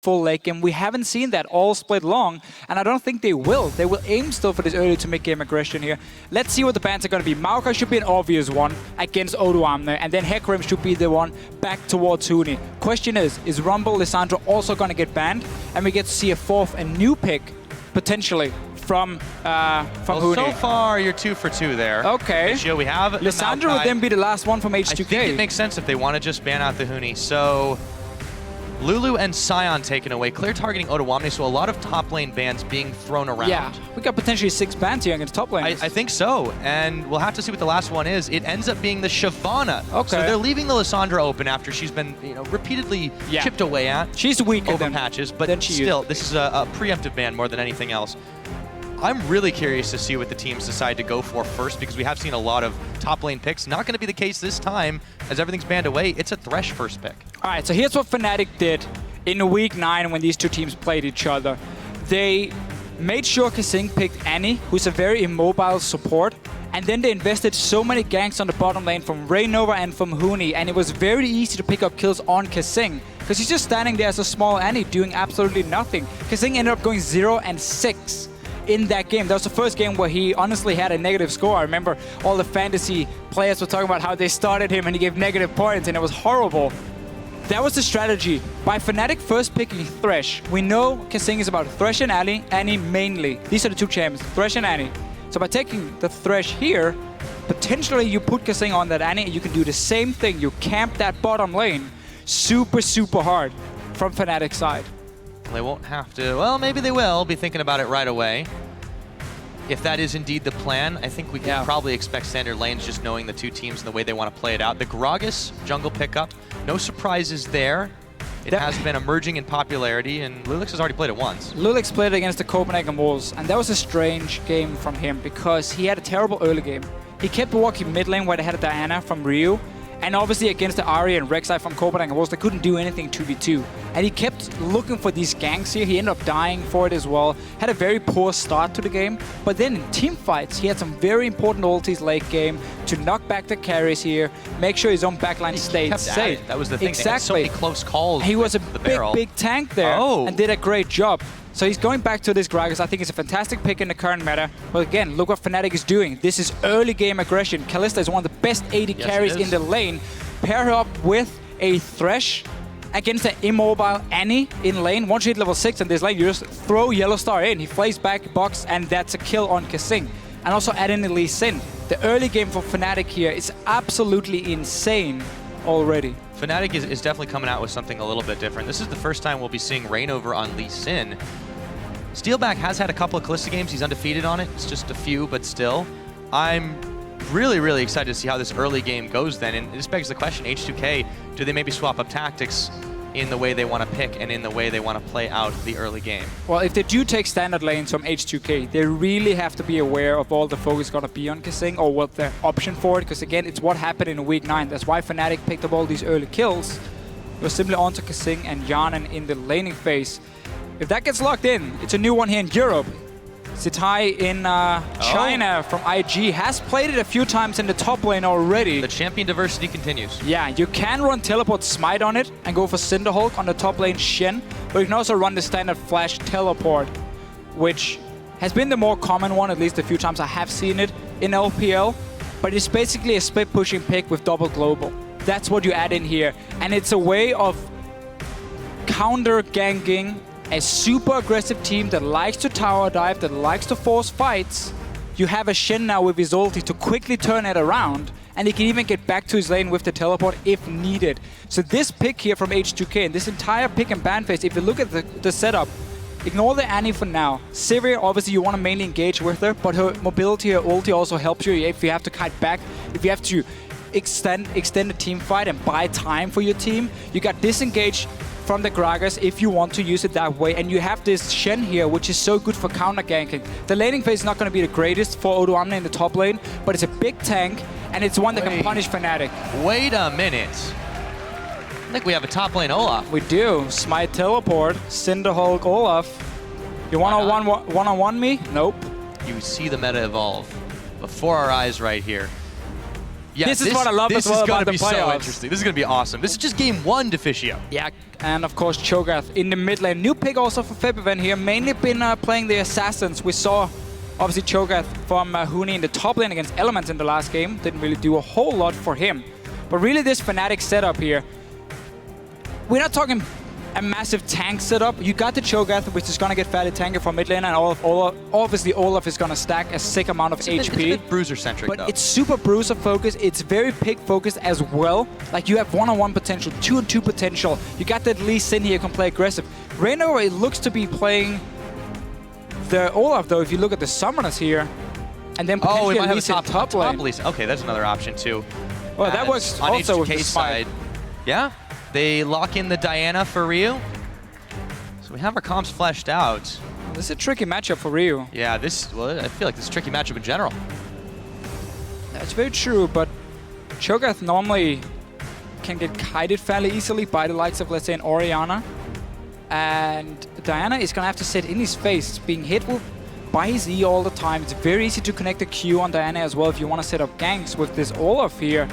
full late game. We haven't seen that all split long, and I don't think they will. They will aim still for this early to mid-game aggression here. Let's see what the bans are going to be. Maokai should be an obvious one against Odoamne, and then Hecarim should be the one back towards Huni. Question is Rumble Lissandra also going to get banned? And we get to see a new pick, potentially, from Huni. So far, you're 2 for 2 there. Okay. We have Lissandra would then be the last one from H2K. I think it makes sense if they want to just ban out the Huni. So Lulu and Sion taken away. Clear targeting Odoamne, so a lot of top lane bans being thrown around. Yeah, we got potentially 6 bans here against top laners. I think so, and we'll have to see what the last one is. It ends up being the Shyvana. Okay. So they're leaving the Lissandra open after she's been, repeatedly chipped away at. She's weaker over than patches, but still, this is a preemptive ban more than anything else. I'm really curious to see what the teams decide to go for first, because we have seen a lot of top lane picks. Not going to be the case this time, as everything's banned away. It's a Thresh first pick. All right, so here's what Fnatic did in week 9 when these two teams played each other. They made sure Kasing picked Annie, who's a very immobile support, and then they invested so many ganks on the bottom lane from Raynova and from Huni, and it was very easy to pick up kills on Kasing, because he's just standing there as a small Annie doing absolutely nothing. Kasing ended up going 0-6. In that game. That was the first game where he honestly had a negative score. I remember all the fantasy players were talking about how they started him and he gave negative points, and it was horrible. That was the strategy. By Fnatic first picking Thresh, we know Kasing is about Thresh and Annie mainly. These are the two champions, Thresh and Annie. So by taking the Thresh here, potentially you put Kasing on that Annie and you can do the same thing. You camp that bottom lane super, super hard from Fnatic's side. They won't have to. Well, maybe they will be thinking about it right away. If that is indeed the plan, I think we can probably expect standard lanes just knowing the two teams and the way they want to play it out. The Gragas jungle pickup, no surprises there. It has been emerging in popularity, and Lulix has already played it once. Lulix played against the Copenhagen Wolves, and that was a strange game from him because he had a terrible early game. He kept walking mid lane where they had a Diana from Ryu, and obviously against the Ahri and Rek'Sai from Copenhagen Wolves, they couldn't do anything 2v2. And he kept looking for these ganks here. He ended up dying for it as well. Had a very poor start to the game. But then in team fights, he had some very important ultis late game to knock back the carries here, make sure his own backline stayed safe. That was the thing. Exactly. They had so many close calls. He was a big tank there and did a great job. So he's going back to this Gragas. I think it's a fantastic pick in the current meta. But again, look what Fnatic is doing. This is early game aggression. Kalista is one of the best AD carries in the lane. Pair her up with a Thresh against an immobile Annie in lane. Once you hit level 6 in this lane, you just throw Yellow Star in. He flays back, box, and that's a kill on Kasing. And also add in the Lee Sin. The early game for Fnatic here is absolutely insane already. Fnatic is definitely coming out with something a little bit different. This is the first time we'll be seeing Rainover on Lee Sin. Steelback has had a couple of Kalista games. He's undefeated on it. It's just a few, but still. I'm really, really excited to see how this early game goes then. And this begs the question, H2K, do they maybe swap up tactics in the way they want to pick and in the way they want to play out the early game? Well, if they do take standard lanes from H2K, they really have to be aware of all the focus going to be on Kasing or what their option for it. Because again, it's what happened in week 9. That's why Fnatic picked up all these early kills. It was simply onto Kasing and Yanan in the laning phase. If that gets locked in, it's a new one here in Europe. Zitai in China from IG has played it a few times in the top lane already. The champion diversity continues. Yeah, you can run Teleport Smite on it and go for Cinderhulk on the top lane Shen, but you can also run the standard Flash Teleport, which has been the more common one, at least a few times I have seen it in LPL, but it's basically a split pushing pick with double global. That's what you add in here, and it's a way of counter-ganking a super aggressive team that likes to tower dive, that likes to force fights. You have a Shen now with his ulti to quickly turn it around, and he can even get back to his lane with the teleport if needed. So this pick here from H2K, and this entire pick and ban phase, if you look at the setup, ignore the Annie for now. Sivir, obviously you want to mainly engage with her, but her mobility, her ulti also helps you if you have to kite back, if you have to extend the team fight and buy time for your team. You got disengage from the Gragas if you want to use it that way, and you have this Shen here, which is so good for counter ganking. The laning phase is not going to be the greatest for Odoamne in the top lane, but it's a big tank, and it's one that can punish Fnatic. Wait a minute. I think we have a top lane Olaf. We do. Smite Teleport, Cinderhulk, Olaf. You want to one-on-one me? Nope. You see the meta evolve before our eyes right here. Yeah, this is what I love as well about the playoffs. This is going to be so interesting. This is going to be awesome. This is just game 1 Deficio. Yeah, and of course Cho'Gath in the mid lane. New pick also for Febiven here. Mainly been playing the Assassins. We saw obviously Cho'Gath from Huni in the top lane against Elements in the last game. Didn't really do a whole lot for him. But really this Fnatic setup here, we're not talking a massive tank setup. You got the Cho'Gath, which is going to get fairly tanky from mid lane, and obviously Olaf is going to stack a sick amount of HP. It's a bit bruiser-centric, but though. it's super bruiser focused. It's very pick focused as well. Like you have 1-on-1 potential, 2-on-2 potential. You got that Lee Sin here, can play aggressive. Reynor, it looks to be playing the Olaf though. If you look at the summoners here, and then potentially Lee Sin top lane. Okay, that's another option too. Well, that works on also with H2K the side. Yeah, they lock in the Diana for Ryu. So we have our comps fleshed out. This is a tricky matchup for Ryu. Yeah, well, I feel like this is a tricky matchup in general. That's very true, but Cho'Gath normally can get kited fairly easily by the likes of, let's say, an Orianna. And Diana is going to have to sit in his face, being hit by his E all the time. It's very easy to connect the Q on Diana as well if you want to set up ganks with this Olaf here.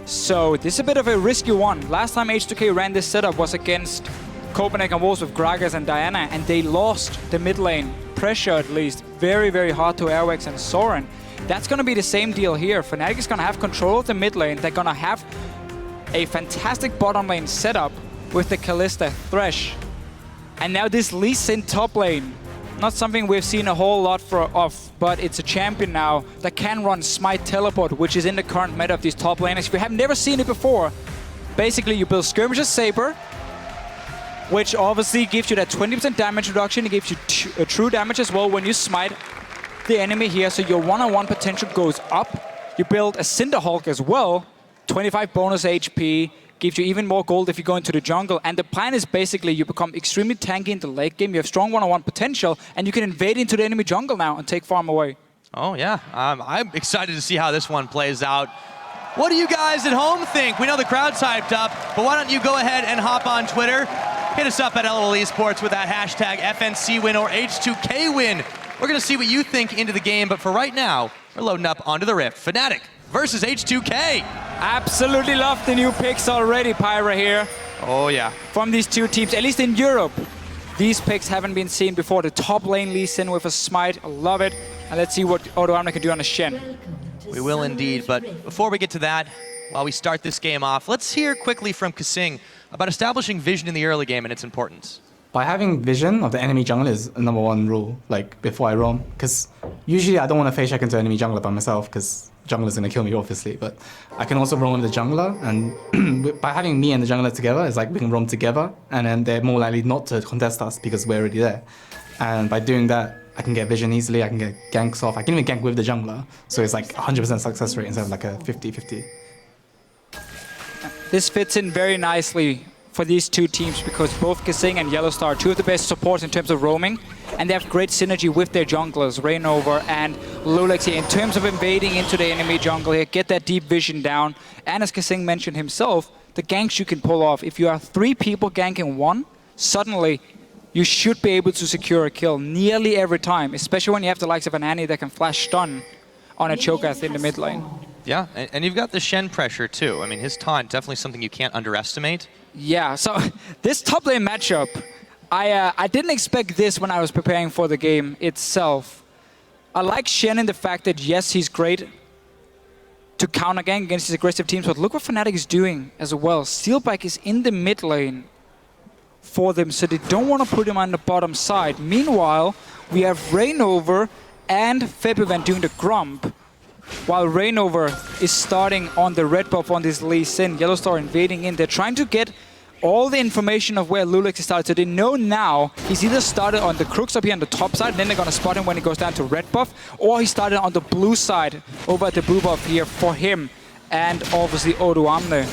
So this is a bit of a risky one. Last time H2K ran this setup was against Copenhagen Wolves with Gragas and Diana, and they lost the mid lane. Pressure at least. Very, very hard to Airwax and Soren. That's going to be the same deal here. Fnatic is going to have control of the mid lane. They're going to have a fantastic bottom lane setup with the Kalista Thresh. And now this Lee Sin top lane. Not something we've seen a whole lot of, but it's a champion now that can run Smite Teleport, which is in the current meta of these top laners. If you have never seen it before, basically you build Skirmisher's Saber, which obviously gives you that 20% damage reduction. It gives you true damage as well when you smite the enemy here, so your 1-on-1 potential goes up. You build a Cinderhulk as well, 25 bonus HP, gives you even more gold if you go into the jungle. And the plan is basically you become extremely tanky in the late game, you have strong 1-on-1 potential, and you can invade into the enemy jungle now and take farm away. Oh yeah, I'm excited to see how this one plays out. What do you guys at home think? We know the crowd's hyped up, but why don't you go ahead and hop on Twitter, hit us up at LOL Esports with that hashtag FNC win or H2K win. We're gonna see what you think into the game, but for right now, we're loading up onto the Rift. Fnatic versus H2K. Absolutely love the new picks already, Pyra here. Oh yeah. From these two teams, at least in Europe. These picks haven't been seen before. The top lane Lee Sin with a smite, I love it. And let's see what Odoamne can do on a Shen. We will indeed, but before we get to that, while we start this game off, let's hear quickly from Kasing about establishing vision in the early game and its importance. By having vision of the enemy jungle is a #1 rule, like before I roam, because usually I don't want to face check into enemy jungler by myself, because jungler is going to kill me obviously, but I can also roam with the jungler, and by having me and the jungler together, it's like we can roam together, and then they're more likely not to contest us because we're already there. And by doing that, I can get vision easily, I can get ganks off, I can even gank with the jungler, so it's like 100% success rate instead of like a 50-50. This fits in very nicely for these two teams because both Kasing and Yellowstar are two of the best supports in terms of roaming, and they have great synergy with their junglers, Reignover and Lulex here, in terms of invading into the enemy jungle here, get that deep vision down, and as Kasing mentioned himself, the ganks you can pull off. If you are 3 people ganking 1, suddenly you should be able to secure a kill nearly every time, especially when you have the likes of an Annie that can flash stun on a Cho'Gath in the mid lane. Yeah, and you've got the Shen pressure too. I mean, his taunt, definitely something you can't underestimate. Yeah, so this top lane matchup, I didn't expect this when I was preparing for the game itself. I like Shen in the fact that, yes, he's great to counter gank against these aggressive teams, but look what Fnatic is doing as well. Steelback is in the mid lane for them, so they don't want to put him on the bottom side. Meanwhile, we have Reignover and Febiven doing the Grump, while Reignover is starting on the red buff on this Lee Sin. Yellowstar invading in. They're trying to get all the information of where Lulex is started. So they know now he's either started on the Crooks up here on the top side, and then they're going to spot him when he goes down to red buff, or he started on the blue side over at the blue buff here for him, and obviously Odoamne.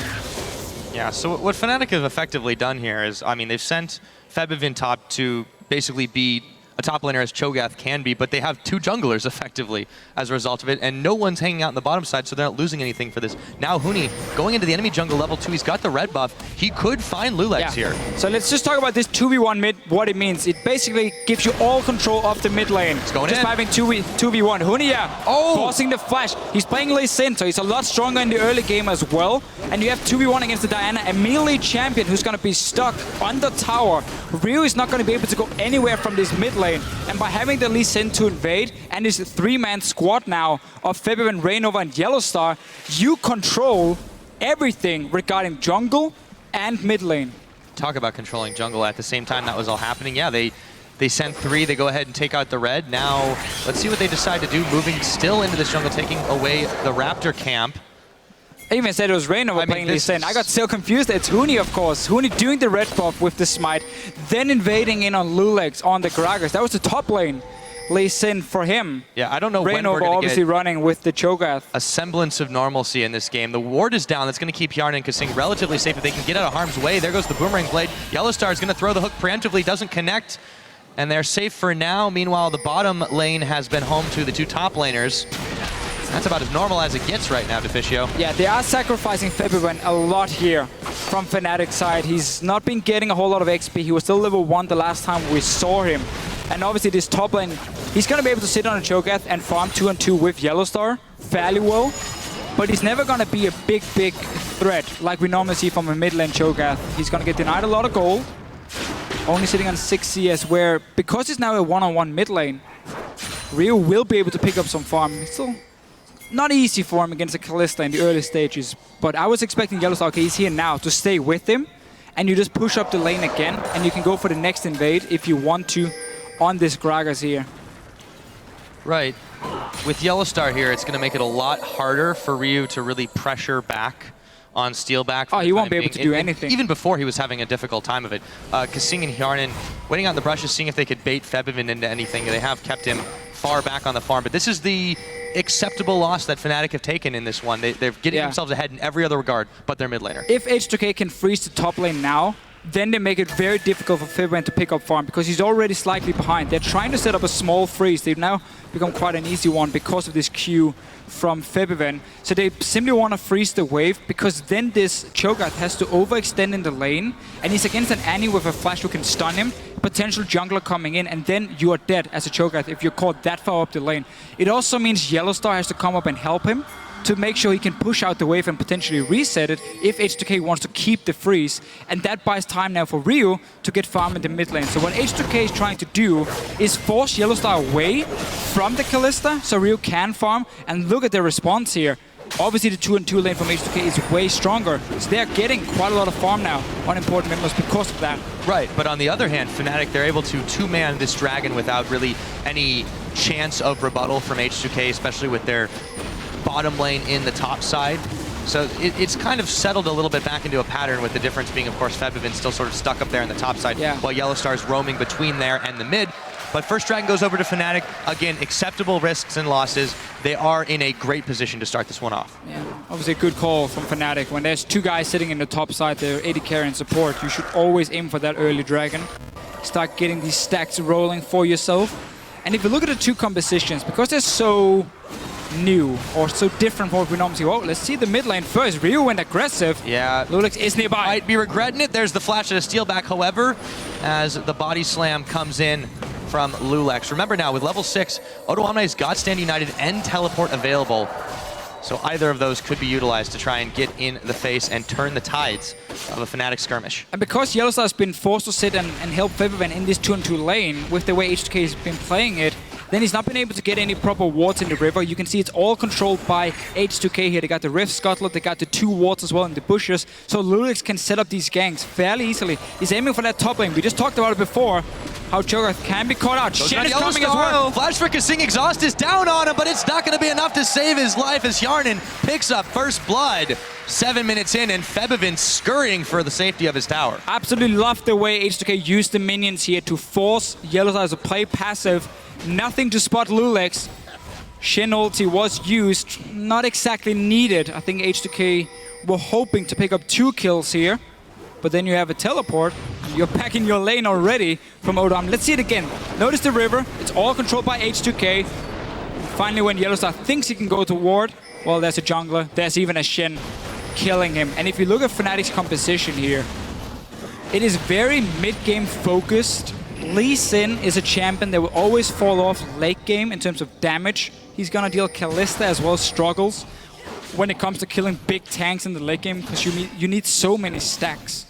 Yeah, so what Fnatic have effectively done here is, I mean, they've sent Febiven top to basically be a top laner as Cho'Gath can be, but they have 2 junglers effectively as a result of it, and no one's hanging out on the bottom side, so they're not losing anything for this. Now Huni going into the enemy jungle level 2, he's got the red buff. He could find Lulex here. So let's just talk about this 2v1 mid, what it means. It basically gives you all control of the mid lane. It's going just in. having 2v1. Huni, forcing the flash. He's playing Lee Sin, so he's a lot stronger in the early game as well. And you have 2v1 against the Diana, a melee champion who's going to be stuck on the tower. Ryu is not going to be able to go anywhere from this mid lane. And by having the Lee Sin to invade and his 3-man squad now of Febiven, Rainover, and Yellowstar, you control everything regarding jungle and mid lane. Talk about controlling jungle at the same time that was all happening. Yeah, they sent 3, they go ahead and take out the red. Now, let's see what they decide to do, moving still into this jungle, taking away the Raptor camp. I even said it was Rainover playing Lee Sin. I got so confused. It's Huni, of course. Huni doing the red buff with the smite, then invading in on Lulex on the Gragas. That was the top lane. Lee Sin for him. Yeah, I don't know when we're Rainover going to obviously get running with the Cho'Gath. a semblance of normalcy in this game. The ward is down. That's going to keep Yarn and Kasing relatively safe if they can get out of harm's way. There goes the Boomerang Blade. Yellowstar is going to throw the hook preemptively, doesn't connect, and they're safe for now. Meanwhile, the bottom lane has been home to the 2 top laners. That's about as normal as it gets right now, Deficio. Yeah, they are sacrificing Febiven a lot here from Fnatic's side. He's not been getting a whole lot of XP. He was still level 1 the last time we saw him. And obviously this top lane, he's going to be able to sit on a Cho'Gath and farm 2-on-2 with Yellowstar fairly well. But he's never going to be a big threat like we normally see from a mid lane Cho'Gath. He's going to get denied a lot of gold. Only sitting on 6 CS, where because he's now a 1-on-1 mid lane, Ryu will be able to pick up some farm. It's still not easy for him against a Kalista in the early stages, but I was expecting Yellowstar, okay, he's here now, to stay with him, and you just push up the lane again, and you can go for the next invade if you want to on this Gragas here. Right. With Yellowstar here, it's going to make it a lot harder for Ryu to really pressure back on Steelback. Oh, he won't be able to do anything. Even before, he was having a difficult time of it. Kasing and Hjarnan waiting on the brushes, seeing if they could bait Febiven into anything. They have kept him far back on the farm, but this is the acceptable loss that Fnatic have taken in this one. They're getting themselves ahead in every other regard, but they're mid laner. If H2K can freeze the top lane now, then they make it very difficult for Febiven to pick up farm because he's already slightly behind. They're trying to set up a small freeze. They've now become quite an easy one because of this Q from Febiven. So they simply want to freeze the wave because then this Cho'Gath has to overextend in the lane and he's against an Annie with a flash who can stun him, potential jungler coming in, and then you are dead as a Cho'Gath if you're caught that far up the lane. It also means Yellowstar has to come up and help him to make sure he can push out the wave and potentially reset it if H2K wants to keep the freeze. And that buys time now for Ryu to get farm in the mid lane. So what H2K is trying to do is force Yellowstar away from the Kalista so Ryu can farm. And look at the response here. Obviously the 2-on-2 lane from H2K is way stronger. So they're getting quite a lot of farm now on important members because of that. Right, but on the other hand, Fnatic, they're able to 2-man this dragon without really any chance of rebuttal from H2K, especially with their bottom lane in the top side. So it's kind of settled a little bit back into a pattern, with the difference being, of course, Febiven still sort of stuck up there in the top side, while Yellowstar's roaming between there and the mid. But first dragon goes over to Fnatic. Again, acceptable risks and losses. They are in a great position to start this one off. Yeah, obviously a good call from Fnatic. When there's 2 guys sitting in the top side, they're AD carry and support, you should always aim for that early dragon. Start getting these stacks rolling for yourself. And if you look at the 2 compositions, because they're so new or so different from what we normally see. Oh, let's see the mid lane first. Ryu went aggressive. Yeah. Lulex is nearby. Might be regretting it. There's the flash of a Steelback, however, as the body slam comes in from Lulex. Remember now, with level 6, Odoamne's got Stand United and Teleport available. So either of those could be utilized to try and get in the face and turn the tides of a Fnatic skirmish. And because Yellowstar has been forced to sit and help Febiven in this 2-on-2 lane with the way H2K has been playing it, then he's not been able to get any proper wards in the river. You can see it's all controlled by H2K here. They got the Rift Scuttler, they got the 2 wards as well in the bushes. So Lulex can set up these ganks fairly easily. He's aiming for that top lane. We just talked about it before, how Cho'Gath can be caught out. Shen is coming as well. Flash for Kasing, exhaust is down on him, but it's not going to be enough to save his life as Hjarnan picks up first blood. 7 minutes in, and Febiven scurrying for the safety of his tower. Absolutely love the way H2K used the minions here to force Yellowstar to play passive. Nothing to spot Lulex. Shen ulti was used, not exactly needed. I think H2K were hoping to pick up 2 kills here. but then you have a teleport. You're back in your lane already from Odom. Let's see it again. Notice the river. It's all controlled by H2K. Finally, when Yellowstar thinks he can go to ward, well, there's a jungler. There's even a Shen killing him. And if you look at Fnatic's composition here, it is very mid-game focused. Lee Sin is a champion that will always fall off late game in terms of damage. He's gonna deal Kalista as well, struggles when it comes to killing big tanks in the late game, because you need so many stacks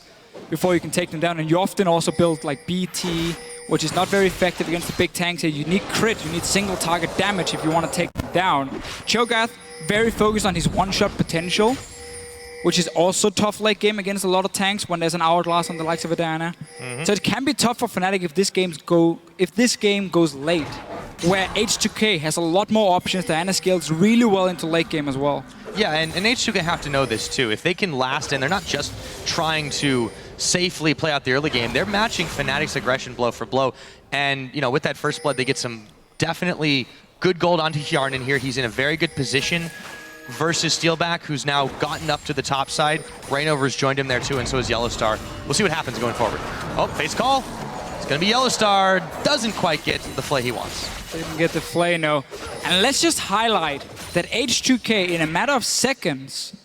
before you can take them down. And you often also build like BT, which is not very effective against the big tanks here. You need crit, you need single target damage if you want to take them down. Cho'Gath, very focused on his one-shot potential, which is also tough late game against a lot of tanks when there's an hourglass on the likes of a Diana. So it can be tough for Fnatic if this game goes late, where H2K has a lot more options. Diana scales really well into late game as well. Yeah, and H2K have to know this too. If they can last, and they're not just trying to safely play out the early game, they're matching Fnatic's aggression blow for blow. And you know, with that first blood, they get some definitely good gold onto Hjarnan here. He's in a very good position versus Steelback, who's now gotten up to the top side. Reignover's joined him there too, and so is Yellowstar. We'll see what happens going forward. Oh, face call. It's gonna be Yellowstar. Doesn't quite get the play he wants. Didn't get the play, no. And let's just highlight that H2K, in a matter of seconds,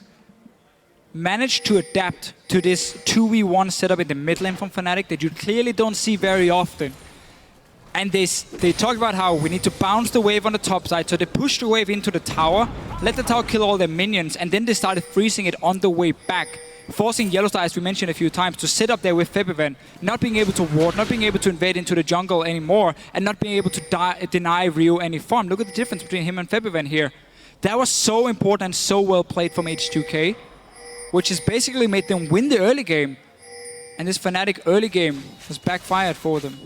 managed to adapt to this 2v1 setup in the mid lane from Fnatic that you clearly don't see very often. And they talked about how we need to bounce the wave on the top side, so they pushed the wave into the tower, let the tower kill all their minions, and then they started freezing it on the way back, forcing Yellowstar, as we mentioned a few times, to sit up there with Febiven, not being able to ward, not being able to invade into the jungle anymore, and not being able to deny Ryu any farm. Look at the difference between him and Febiven here. That was so important and so well played from H2K, which has basically made them win the early game. And this Fnatic early game has backfired for them.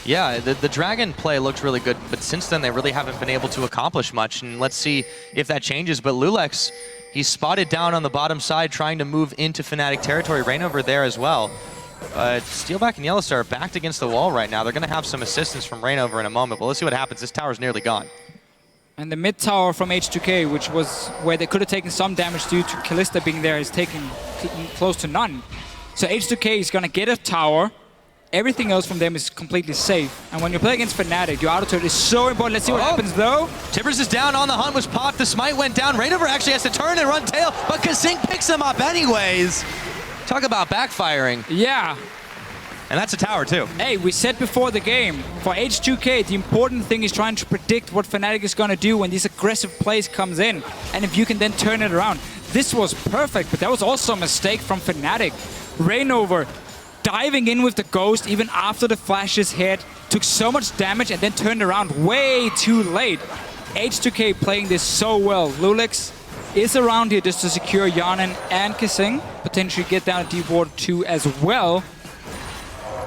Yeah, the Dragon play looked really good, but since then they really haven't been able to accomplish much, and let's see if that changes. But Lulex, he's spotted down on the bottom side trying to move into Fnatic territory. Reignover there as well. Steelback and Yellowstar are backed against the wall right now. They're going to have some assistance from Reignover in a moment, but let's see what happens. This tower's nearly gone. And the mid tower from H2K, which was where they could have taken some damage due to Kalista being there, is taking close to none. So H2K is going to get a tower. Everything else from them is completely safe. And when you play against Fnatic, your auto turret is so important. Let's see what happens though. Tibbers is down, on the hunt was popped, the smite went down. Reignover actually has to turn and run tail, but Kasink picks him up anyways. Talk about backfiring. Yeah. And that's a tower too. Hey, we said before the game, for H2K, the important thing is trying to predict what Fnatic is going to do when these aggressive plays comes in. And if you can then turn it around. This was perfect, but that was also a mistake from Fnatic. Reignover diving in with the Ghost even after the flashes hit, took so much damage and then turned around way too late. H2K playing this so well. Lulex is around here just to secure Hjarnan and Kasing, potentially get down a deep water too as well.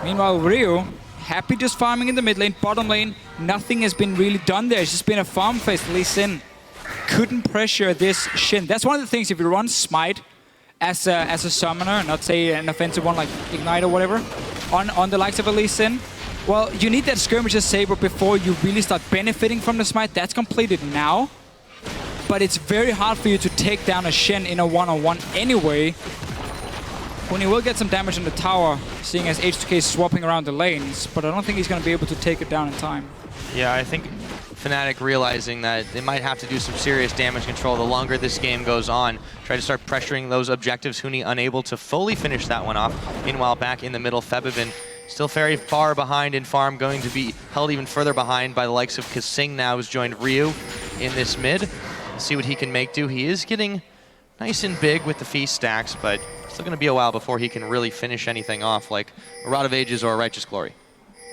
Meanwhile, Ryu, happy just farming in the mid lane, bottom lane, nothing has been really done there. It's just been a farm phase. Lee Sin couldn't pressure this Shin. That's one of the things, if you run Smite as a summoner, not say an offensive one like Ignite or whatever, on the likes of a Lee Sin, well, you need that Skirmisher Saber before you really start benefiting from the Smite. That's completed now, but it's very hard for you to take down a Shen in a one-on-one anyway. When he will get some damage on the tower, seeing as H2K is swapping around the lanes, but I don't think he's going to be able to take it down in time. Yeah, I think Fnatic realizing that they might have to do some serious damage control the longer this game goes on. Try to start pressuring those objectives. Huni unable to fully finish that one off. Meanwhile, back in the middle, Febiven still very far behind in farm, going to be held even further behind by the likes of Kasing now, who's joined Ryu in this mid. See what he can make do. He is getting nice and big with the feast stacks, but still going to be a while before he can really finish anything off like a Rod of Ages or a Righteous Glory.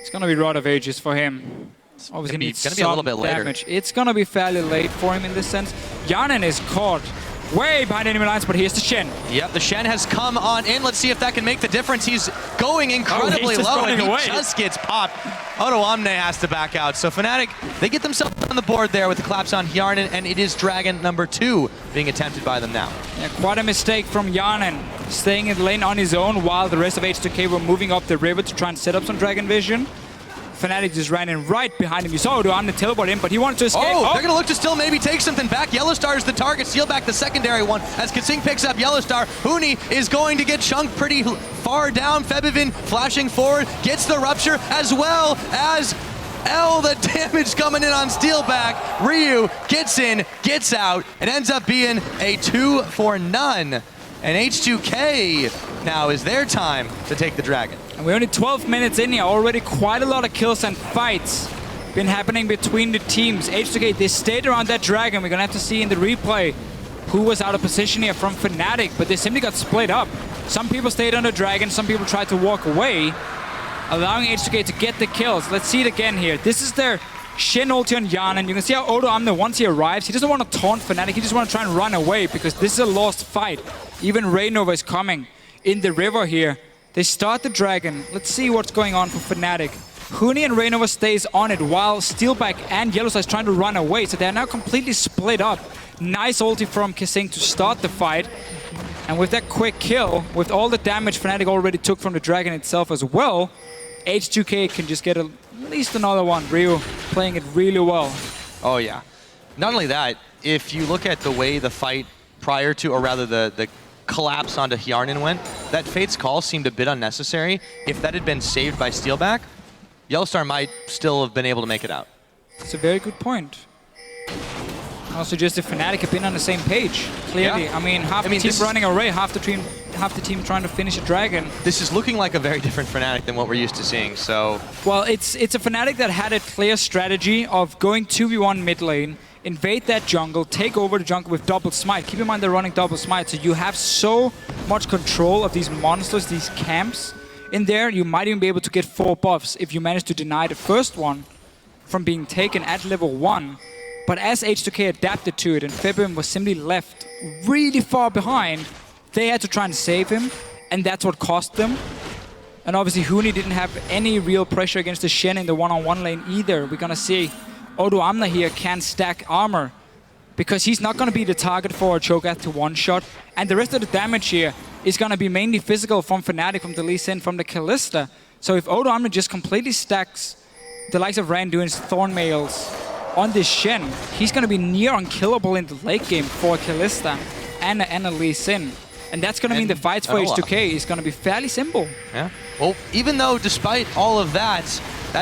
It's going to be Rod of Ages for him. Obviously, it's going to be a little bit later. Damage. It's going to be fairly late for him in this sense. Hjarnan is caught way behind enemy lines, but here's the Shen. Yep, the Shen has come on in. Let's see if that can make the difference. He's going incredibly low, and he just gets popped. Odo Omne has to back out. So Fnatic, they get themselves on the board there with the collapse on Hjarnan, and it is Dragon number 2 being attempted by them now. Yeah, quite a mistake from Hjarnan, staying in the lane on his own while the rest of H2K were moving up the river to try and set up some Dragon Vision. Fnatic just ran in right behind him. You saw Odo on the teleport in, but he wanted to escape. Oh, they're going to look to still maybe take something back. Yellowstar is the target. Steal back the secondary one as Kasing picks up Yellowstar. Huni is going to get chunked pretty far down. Febiven flashing forward, gets the rupture as well as the damage coming in on Steelback. Ryu gets in, gets out, and ends up being a 2 for none. And H2K now is their time to take the dragon. And we're only 12 minutes in here. Already quite a lot of kills and fights been happening between the teams. H2K, they stayed around that dragon. We're going to have to see in the replay who was out of position here from Fnatic, but they simply got split up. Some people stayed on the dragon, some people tried to walk away, allowing H2K to get the kills. Let's see it again here. This is their Shen ulti on Yan, and you can see how Odo Amne, once he arrives, he doesn't want to taunt Fnatic, he just want to try and run away because this is a lost fight. Even Raynova is coming in the river here. They start the dragon. Let's see what's going on for Fnatic. Huni and Raynova stays on it while Steelback and Yellowstar is trying to run away, so they're now completely split up. Nice ulti from Kasing to start the fight. And with that quick kill, with all the damage Fnatic already took from the dragon itself as well, H2K can just get at least another one. Ryu playing it really well. Oh yeah. Not only that, if you look at the way the fight prior to, or rather the collapse onto Hjarnan went, that Fate's call seemed a bit unnecessary. If that had been saved by Steelback, Yellowstar might still have been able to make it out. That's a very good point. Also, just the Fnatic have been on the same page, clearly. Yeah. I mean, half the team running away, half the team trying to finish a dragon. This is looking like a very different Fnatic than what we're used to seeing, so... Well, it's a Fnatic that had a clear strategy of going 2v1 mid lane, invade that jungle, take over the jungle with double smite. Keep in mind they're running double smite, so you have so much control of these monsters, these camps in there. You might even be able to get 4 buffs if you manage to deny the first one from being taken at level 1. But as H2K adapted to it and Febiven was simply left really far behind, they had to try and save him, and that's what cost them. And obviously Huni didn't have any real pressure against the Shen in the one-on-one lane either. We're gonna see Odo Amne here can stack armor because he's not gonna be the target for a Cho'Gath to one-shot. And the rest of the damage here is gonna be mainly physical from Fnatic, from the Lee Sin, from the Kalista. So if Odo Amne just completely stacks the likes of Randuin's Thornmails on this Shen, he's going to be near unkillable in the late game for Kalista and a Lee Sin. And that's going to mean the fights for H2K is going to be fairly simple. Yeah. Well, even though despite all of that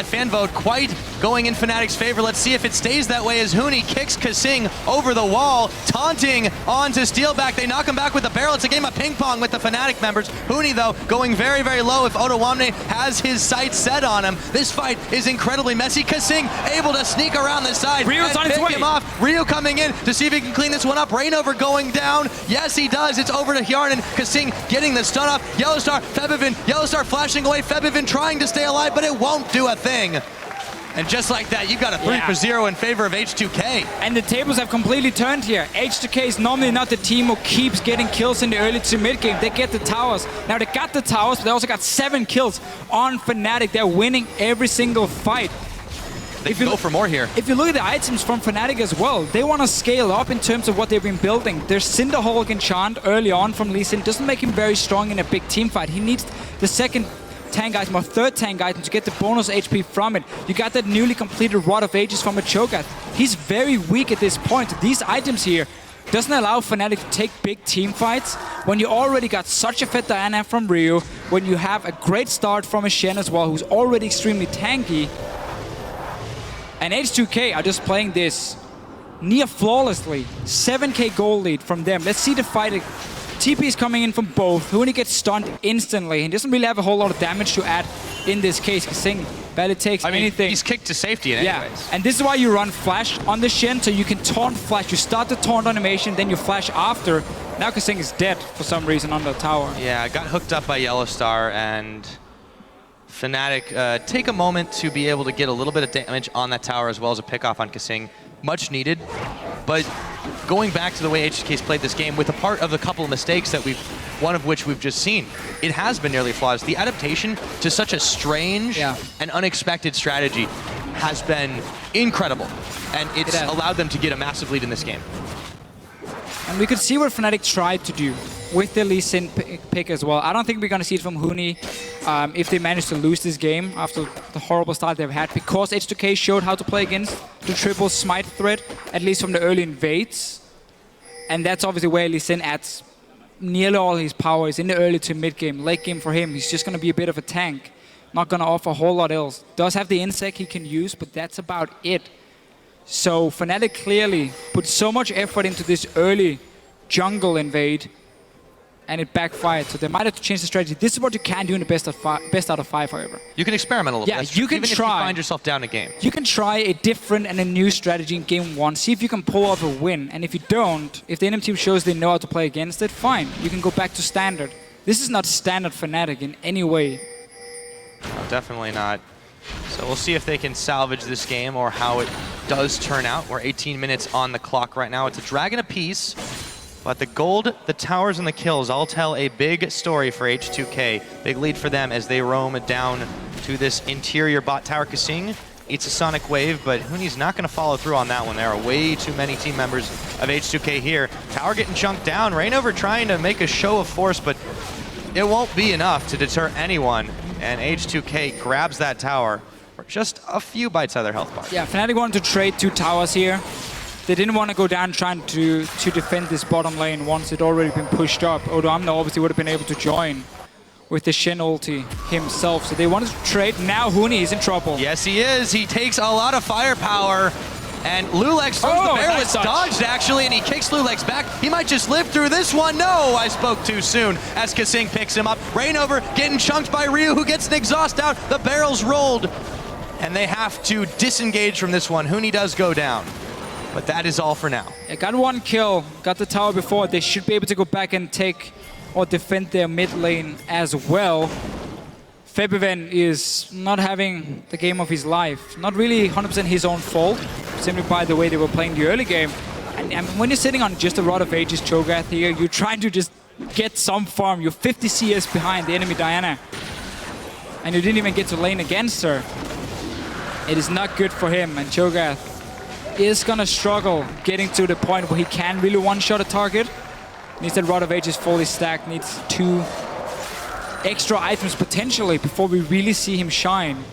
fan vote quite going in Fnatic's favor. Let's see if it stays that way as Huni kicks Kasing over the wall, taunting onto Steelback. They knock him back with the barrel. It's a game of ping pong with the Fnatic members. Huni, though, going very, very low if Odo Amne has his sights set on him. This fight is incredibly messy. Kasing able to sneak around the side Ryu's and pick him off. Ryu coming in to see if he can clean this one up. Rainover going down. Yes, he does. It's over to Hjarnan. Kasing getting the stun off. Yellowstar, Febiven. Yellowstar flashing away. Febiven trying to stay alive, but it won't do a thing. And just like that, you've got a 3-0 in favor of H2K. And the tables have completely turned here. H2K is normally not the team who keeps getting kills in the early to mid game. They get the towers. Now they got the towers, but they also got 7 kills on Fnatic. They're winning every single fight. They can go for more here. If you look at the items from Fnatic as well, they want to scale up in terms of what they've been building. Their Cinderhulk enchant early on from Lee Sin doesn't make him very strong in a big team fight. He needs the second tank item or third tank item to get the bonus HP from it. You got that newly completed Rod of Ages from a Cho'Gath. He's very weak at this point. These items here doesn't allow Fnatic to take big team fights when you already got such a fed Diana from Ryu, when you have a great start from a Shen as well, who's already extremely tanky. And H2K are just playing this near flawlessly. 7k gold lead from them. Let's see the fight. TP is coming in from both. Huni gets stunned instantly. He doesn't really have a whole lot of damage to add in this case. Kasing barely takes anything. He's kicked to safety in anyways. And this is why you run flash on the Shen, so you can taunt flash. You start the taunt animation, then you flash after. Now Kasing is dead for some reason on the tower. Yeah, got hooked up by Yellowstar, and Fnatic take a moment to be able to get a little bit of damage on that tower as well as a pick off on Kasing. Much needed, but going back to the way H2K's played this game, with a part of a couple of mistakes that one of which we've just seen, it has been nearly flawless. The adaptation to such a strange and unexpected strategy has been incredible, and it's allowed them to get a massive lead in this game. And we could see what Fnatic tried to do. with the Lee Sin pick as well. I don't think we're going to see it from Huni if they manage to lose this game after the horrible start they've had, because H2K showed how to play against the triple smite threat, at least from the early invades. And that's obviously where Lee Sin adds nearly all his power is in the early to mid game. Late game for him, he's just going to be a bit of a tank. Not going to offer a whole lot else. Does have the insect he can use, but that's about it. So Fnatic clearly put so much effort into this early jungle invade, and it backfired. So they might have to change the strategy. This is what you can do in the best out of 5, however. You can experiment a little bit. Yeah, you can even try. If you find yourself down a game. You can try a different and a new strategy in game 1. See if you can pull off a win. And if you don't, if the enemy team shows they know how to play against it, fine. You can go back to standard. This is not standard Fnatic in any way. No, definitely not. So we'll see if they can salvage this game or how it does turn out. We're 18 minutes on the clock right now. It's a dragon apiece, but the gold, the towers, and the kills all tell a big story for H2K. Big lead for them as they roam down to this interior bot tower. Kasing eats a sonic wave, but Huni's not going to follow through on that one. There are way too many team members of H2K here. Tower getting chunked down. Reignover trying to make a show of force, but it won't be enough to deter anyone. And H2K grabs that tower for just a few bites out of their health bar. Yeah, Fnatic wanted to trade 2 towers here. They didn't want to go down trying to defend this bottom lane once it already been pushed up. Odoamne obviously would have been able to join with the Shen ulti himself. So they wanted to trade. Now Huni is in trouble. Yes, he is. He takes a lot of firepower. And Lulex throws the barrel. It's dodged, actually, and he kicks Lulex back. He might just live through this one. No, I spoke too soon as Kasing picks him up. Reignover getting chunked by Ryu, who gets an exhaust out. The barrel's rolled, and they have to disengage from this one. Huni does go down, but that is all for now. Yeah, got 1 kill, got the tower before. They should be able to go back and take or defend their mid lane as well. Febiven is not having the game of his life. Not really 100% his own fault, simply by the way they were playing the early game. And when you're sitting on just a Rod of Ages Cho'Gath here, you're trying to just get some farm. You're 50 CS behind the enemy Diana. And you didn't even get to lane against her. It is not good for him, and Cho'Gath is gonna struggle getting to the point where he can really one-shot a target. Needs that Rod of Ages fully stacked, needs 2 extra items potentially before we really see him shine.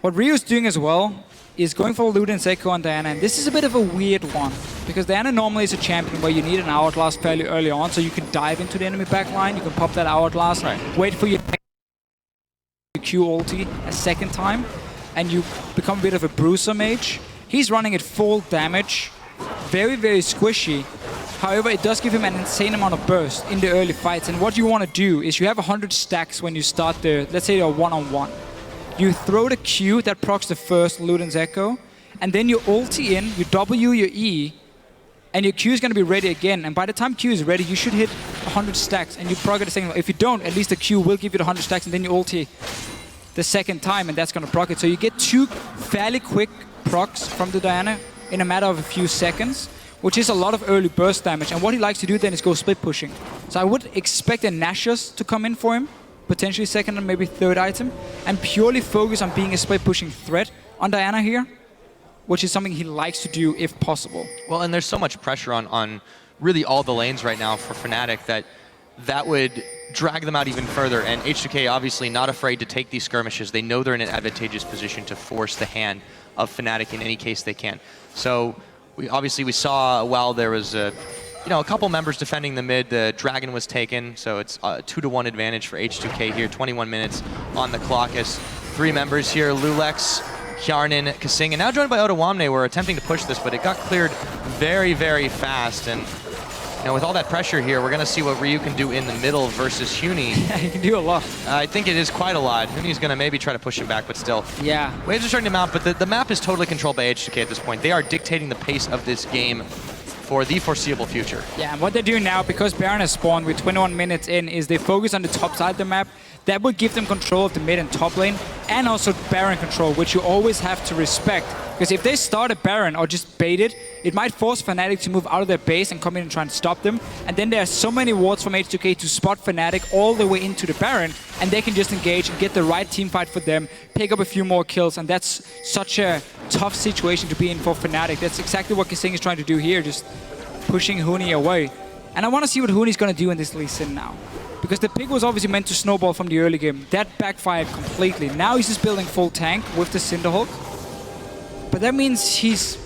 What Ryu's doing as well is going for Luden's Echo on Diana, and this is a bit of a weird one because Diana normally is a champion where you need an hourglass fairly early on, so you can dive into the enemy backline, you can pop that hourglass, wait for your Q ulti a second time, and you become a bit of a bruiser mage. He's running at full damage, very, very squishy. However, it does give him an insane amount of burst in the early fights. And what you want to do is you have 100 stacks when you start the, let's say, a one-on-one. You throw the Q that procs the first Luden's Echo, and then you ulti in, you W your E, and your Q is going to be ready again. And by the time Q is ready, you should hit 100 stacks, and you proc it the second. If you don't, at least the Q will give you the 100 stacks, and then you ulti the second time, and that's going to proc it. So you get 2 fairly quick procs from the Diana in a matter of a few seconds, which is a lot of early burst damage. And what he likes to do then is go split pushing. So I would expect a Nashus to come in for him, potentially second and maybe third item, and purely focus on being a split pushing threat on Diana here, which is something he likes to do if possible. Well, and there's so much pressure on really all the lanes right now for Fnatic that would drag them out even further. And H2K obviously not afraid to take these skirmishes. They know they're in an advantageous position to force the hand of Fnatic in any case they can. So we saw while there was a couple members defending the mid, the dragon was taken, so it's a 2-to-1 advantage for H2K here. 21 minutes on the clock as 3 members here, Lulex, Hjarnan, Kasing, and now joined by Odoamne. We're attempting to push this, but it got cleared very, very fast. And with all that pressure here, we're going to see what Ryu can do in the middle versus Huni. Yeah, he can do a lot. I think it is quite a lot. Huni's going to maybe try to push him back, but still. Yeah. Waves are starting to mount, but the map is totally controlled by H2K at this point. They are dictating the pace of this game for the foreseeable future. Yeah, and what they're doing now, because Baron has spawned with 21 minutes in, is they focus on the top side of the map. That will give them control of the mid and top lane, and also Baron control, which you always have to respect. Because if they start a Baron or just bait it, it might force Fnatic to move out of their base and come in and try and stop them. And then there are so many wards from H2K to spot Fnatic all the way into the Baron, and they can just engage and get the right team fight for them, pick up a few more kills, and that's such a tough situation to be in for Fnatic. That's exactly what Kasing is trying to do here, just pushing Huni away. And I want to see what Huni's going to do in this Lee Sin now. Because the pick was obviously meant to snowball from the early game. That backfired completely. Now he's just building full tank with the Cinderhulk. But that means he's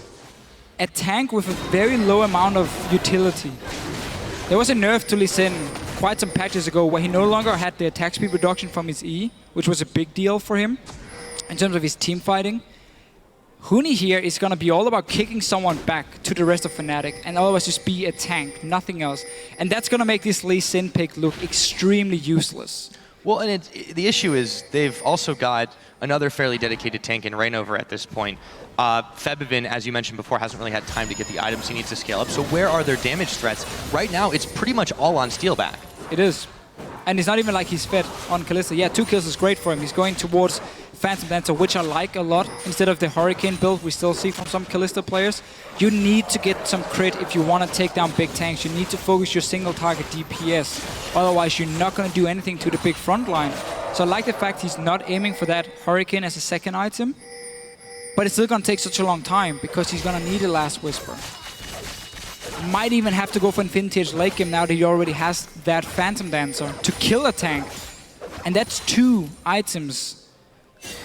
a tank with a very low amount of utility. There was a nerf to Lee Sin quite some patches ago where he no longer had the attack speed reduction from his E, which was a big deal for him in terms of his team fighting. Huni here is going to be all about kicking someone back to the rest of Fnatic and otherwise just be a tank, nothing else. And that's going to make this Lee Sin pick look extremely useless. Well, and the issue is they've also got another fairly dedicated tank in Rainover at this point. Febivin, as you mentioned before, hasn't really had time to get the items he needs to scale up. So where are their damage threats? Right now, it's pretty much all on Steelback. It is. And it's not even like he's fed on Kalista. Yeah, 2 kills is great for him. He's going towards Phantom Dancer, which I like a lot, instead of the Hurricane build we still see from some Kalista players. You need to get some crit if you want to take down big tanks. You need to focus your single target DPS. Otherwise, you're not going to do anything to the big front line. So I like the fact he's not aiming for that Hurricane as a second item. But it's still going to take such a long time because he's going to need a Last Whisper. Might even have to go for Infinity Edge late game now that he already has that Phantom Dancer to kill a tank. And that's 2 items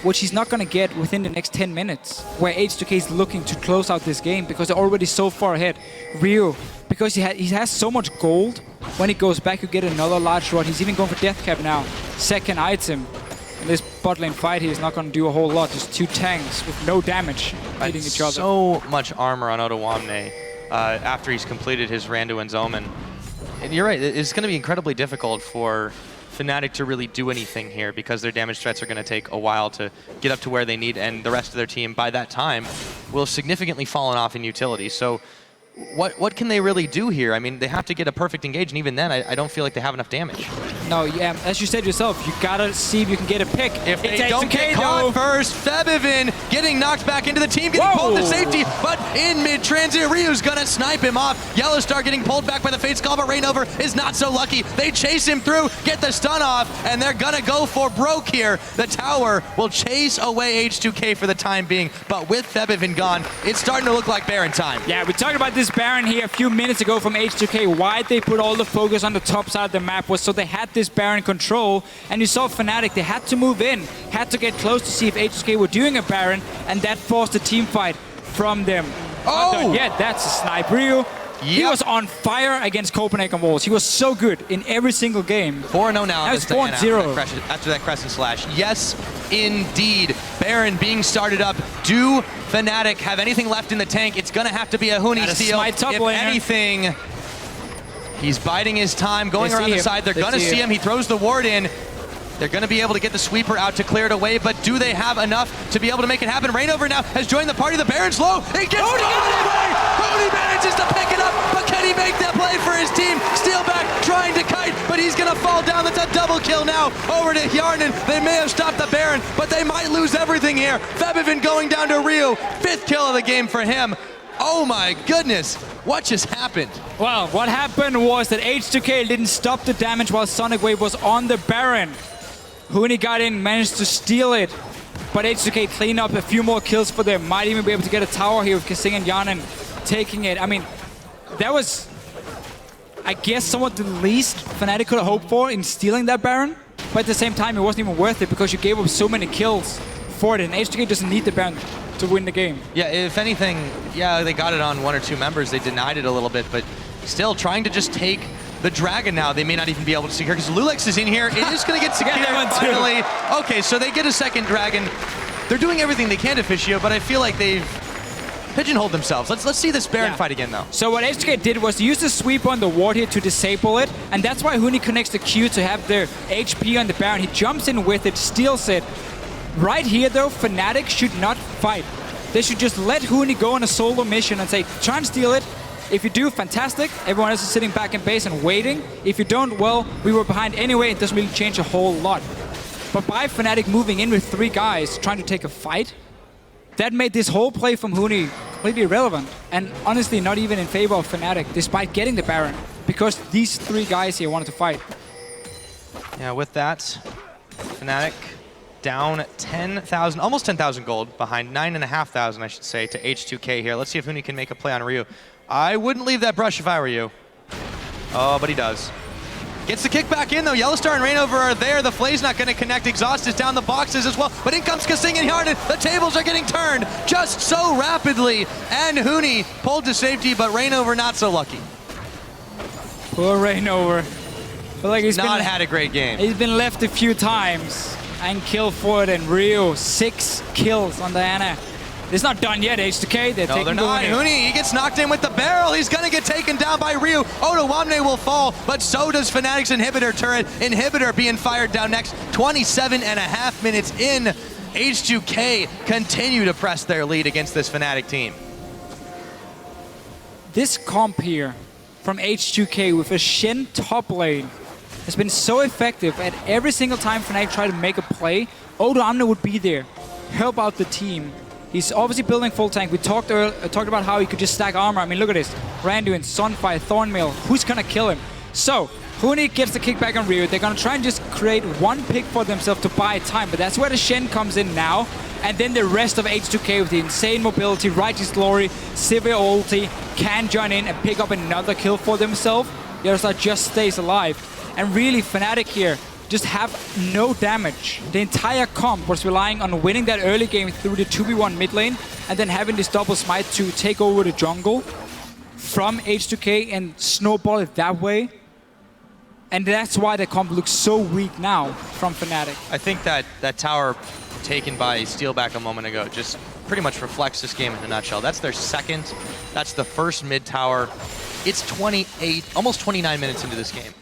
which he's not going to get within the next 10 minutes, where H2K is looking to close out this game because they're already so far ahead. Rio, because he has so much gold, when he goes back you get another large rod. He's even going for Death Cap now. Second item. And this bot lane fight here is not going to do a whole lot. Just 2 tanks with no damage hitting each other. So much armor on Ottawamne after he's completed his Randuin's Omen. And you're right, it's going to be incredibly difficult for Fnatic to really do anything here because their damage threats are going to take a while to get up to where they need, and the rest of their team by that time will have significantly fallen off in utility. So what can they really do here? I mean, they have to get a perfect engage, and even then I don't feel like they have enough damage. No, yeah, as you said yourself, you gotta see if you can get a pick. If they don't get caught first, Febivin getting knocked back into the team, getting pulled to safety, but in mid-transit, Ryu's gonna snipe him off. Yellowstar getting pulled back by the Fate's Call, but Rainover is not so lucky. They chase him through, get the stun off, and they're gonna go for broke here. The tower will chase away H2K for the time being, but with Febivin gone, it's starting to look like Baron time. Yeah, we talked about this Baron here a few minutes ago from H2K. Why they put all the focus on the top side of the map was so they had this Baron control, and you saw Fnatic, they had to move in, had to get close to see if H2K were doing a Baron, and that forced a team fight from them. Oh! Yeah, that's a snipe. Ryu, he was on fire against Copenhagen Wolves. He was so good in every single game. 4-0 now. That was 4-0. After that Crescent Slash. Yes, indeed. Baron being started up. Do Fnatic have anything left in the tank? It's going to have to be a Huni steal. If anything, he's biding his time, going around the side. They're going to see him. He throws the ward in. They're going to be able to get the sweeper out to clear it away, but do they have enough to be able to make it happen? Rainover now has joined the party. The Baron's low. It gets Huni manages to pick it up, but can he make that play for his team? Steelback trying to kite, but he's going to fall down. That's a double kill now over to Hjarnan. They may have stopped the Baron, but they might lose everything here. Febivin going down to Ryu. 5th kill of the game for him. Oh my goodness, what just happened? Well, what happened was that H2K didn't stop the damage while Sonic Wave was on the Baron. Huni got in, managed to steal it, but H2K cleaned up a few more kills for them. Might even be able to get a tower here with Kasing and Hjarnan taking it. I mean, that was, I guess, somewhat the least Fnatic could have hoped for in stealing that Baron, but at the same time, it wasn't even worth it because you gave up so many kills for it, and H2K doesn't need the Baron to win the game. Yeah, if anything, yeah, they got it on 1 or 2 members. They denied it a little bit, but still trying to just take the Dragon now. They may not even be able to secure because Lulex is in here. It is going to get secured finally. Okay, so they get a second Dragon. They're doing everything they can to Fischio, but I feel like they've pigeonholed themselves. Let's see this Baron fight again, though. So what H2K did was use the sweep on the ward here to disable it, and that's why Huni connects the Q to have their HP on the Baron. He jumps in with it, steals it. Right here, though, Fnatic should not fight. They should just let Huni go on a solo mission and say, try and steal it. If you do, fantastic. Everyone else is sitting back in base and waiting. If you don't, well, we were behind anyway. It doesn't really change a whole lot. But by Fnatic moving in with 3 guys trying to take a fight, that made this whole play from Huni completely irrelevant. And honestly, not even in favor of Fnatic, despite getting the Baron. Because these 3 guys here wanted to fight. Yeah, with that, Fnatic down 10,000, almost 10,000 gold, behind 9,500, I should say, to H2K here. Let's see if Huni can make a play on Ryu. I wouldn't leave that brush if I were you. Oh, but he does. Gets the kick back in though. Yellowstar and Rainover are there. The Flay's not going to connect. Exhaust is down the boxes as well. But in comes Kasing and Yarden. The tables are getting turned just so rapidly. And Huni pulled to safety, but Rainover not so lucky. Poor Rainover. But like he's Not had a great game. He's been left a few times and killed for it. And Rio, 6 kills on Diana. It's not done yet, H2K. They're taking they're not. Huni, he gets knocked in with the barrel. He's going to get taken down by Ryu. Otoamne will fall, but so does Fnatic's inhibitor turret. Inhibitor being fired down next. 27.5 minutes in. H2K continue to press their lead against this Fnatic team. This comp here from H2K with a Shen top lane has been so effective. At every single time Fnatic try to make a play, Otoamne would be there, help out the team. He's obviously building full tank. We talked about how he could just stack armor. I mean, look at this. Randuin, Sunfire, Thornmail. Who's going to kill him? So, Huni gets the kickback on Rio. They're going to try and just create one pick for themselves to buy time. But that's where the Shen comes in now. And then the rest of H2K with the insane mobility, Righteous Glory, Sivir ulti, can join in and pick up another kill for themselves. Yellowstar just stays alive. And really, Fnatic here just have no damage. The entire comp was relying on winning that early game through the 2v1 mid lane and then having this double smite to take over the jungle from H2K and snowball it that way. And that's why the comp looks so weak now from Fnatic. I think that tower taken by Steelback a moment ago just pretty much reflects this game in a nutshell. That's their second. That's the first mid tower. It's 28, almost 29 minutes into this game.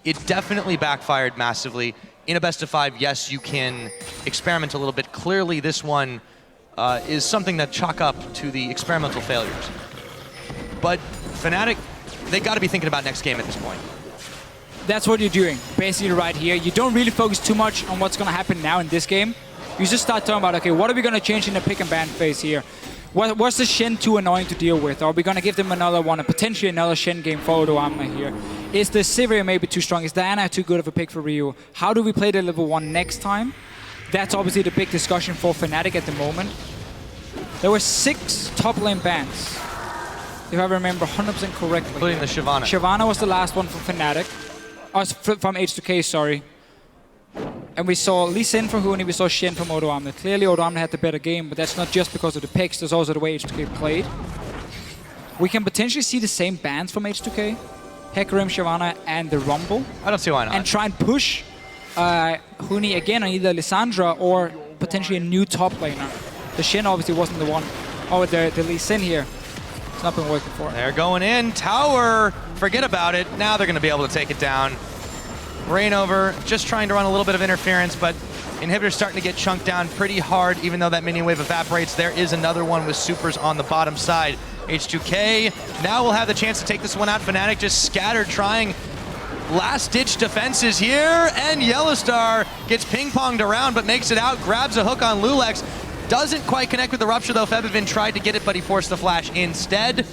It definitely backfired massively. In a best of 5, yes, you can experiment a little bit. Clearly, this one is something that chalk up to the experimental failures. But Fnatic, they got to be thinking about next game at this point. That's what you're doing, basically right here. You don't really focus too much on what's going to happen now in this game. You just start talking about, okay, what are we going to change in the pick and ban phase here? What's the Shen too annoying to deal with? Are we going to give them another one and potentially another Shen game for Otoamne here? Is the Sivir maybe too strong? Is Diana too good of a pick for Ryu? How do we play the level 1 next time? That's obviously the big discussion for Fnatic at the moment. There were 6 top lane bans, if I remember 100% correctly. Including the Shyvana. Shyvana was the last one from Fnatic. From H2K, sorry. And we saw Lee Sin from Huni, we saw Shen from Otoamne. Clearly Otoamne had the better game, but that's not just because of the picks, there's also the way H2K played. We can potentially see the same bans from H2K. Hecarim, Shyvana, and the Rumble. I don't see why not. And try and push Huni again on either Lissandra or potentially a new top laner. The Shen obviously wasn't the one. Oh, the Lee Sin here. It's not been working for him. They're going in. Tower, forget about it. Now they're going to be able to take it down. Rainover just trying to run a little bit of interference, but Inhibitor's starting to get chunked down pretty hard, even though that minion wave evaporates. There is another one with supers on the bottom side. H2K now will have the chance to take this one out. Fnatic just scattered, trying last-ditch defenses here, and Yellowstar gets ping-ponged around, but makes it out, grabs a hook on Lulex. Doesn't quite connect with the Rupture, though. Febivin tried to get it, but he forced the flash instead.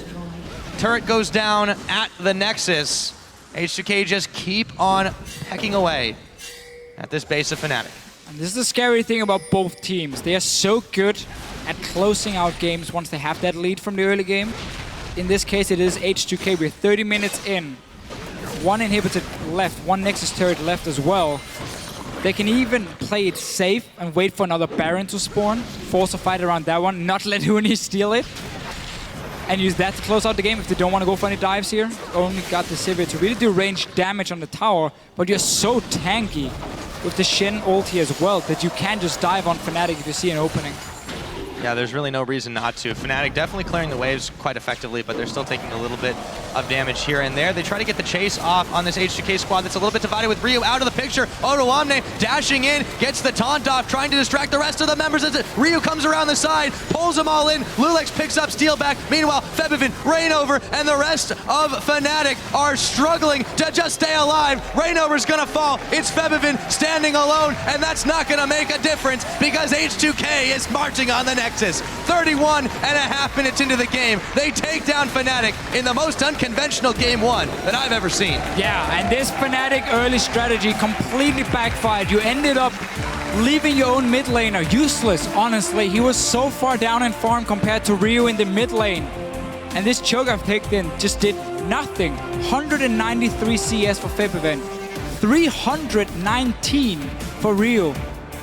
Turret goes down at the Nexus. H2K just keep on pecking away at this base of Fnatic. And this is the scary thing about both teams. They are so good at closing out games once they have that lead from the early game. In this case, it is H2K. We're 30 minutes in. 1 inhibitor left, 1 Nexus turret left as well. They can even play it safe and wait for another Baron to spawn, force a fight around that one, not let Huni steal it, and use that to close out the game if they don't want to go for any dives here. Only got the Sivir to really do range damage on the tower, but you're so tanky with the Shen ulti as well that you can just dive on Fnatic if you see an opening. Yeah, there's really no reason not to. Fnatic definitely clearing the waves quite effectively, but they're still taking a little bit of damage here and there. They try to get the chase off on this H2K squad that's a little bit divided with Ryu out of the picture. Otoamne dashing in, gets the taunt off, trying to distract the rest of the members. Ryu comes around the side, pulls them all in. Lulex picks up Steelback. Meanwhile, Febivin, Rainover, and the rest of Fnatic are struggling to just stay alive. Rainover's gonna fall. It's Febivin standing alone, and that's not gonna make a difference because H2K is marching on the Nexus. 31.5 minutes into the game. They take down Fnatic in the most unconventional game 1 that I've ever seen. Yeah, and this Fnatic early strategy completely backfired. You ended up leaving your own mid laner useless, honestly. He was so far down in farm compared to Ryu in the mid lane. And this choke I've picked in just did nothing. 193 CS for Feb event. 319 for Rio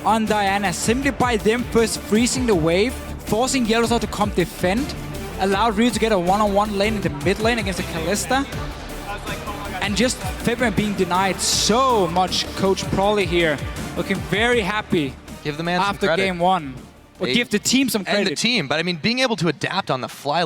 on Diana, simply by them first freezing the wave, forcing Yellowstar to come defend, allowed Rio to get a one-on-one lane in the mid lane against the Kalista. And just Feb being denied so much. Coach Prawley here, looking very happy. Give the man some after credit. game one. Or give the team some credit. And the team, but I mean, being able to adapt on the fly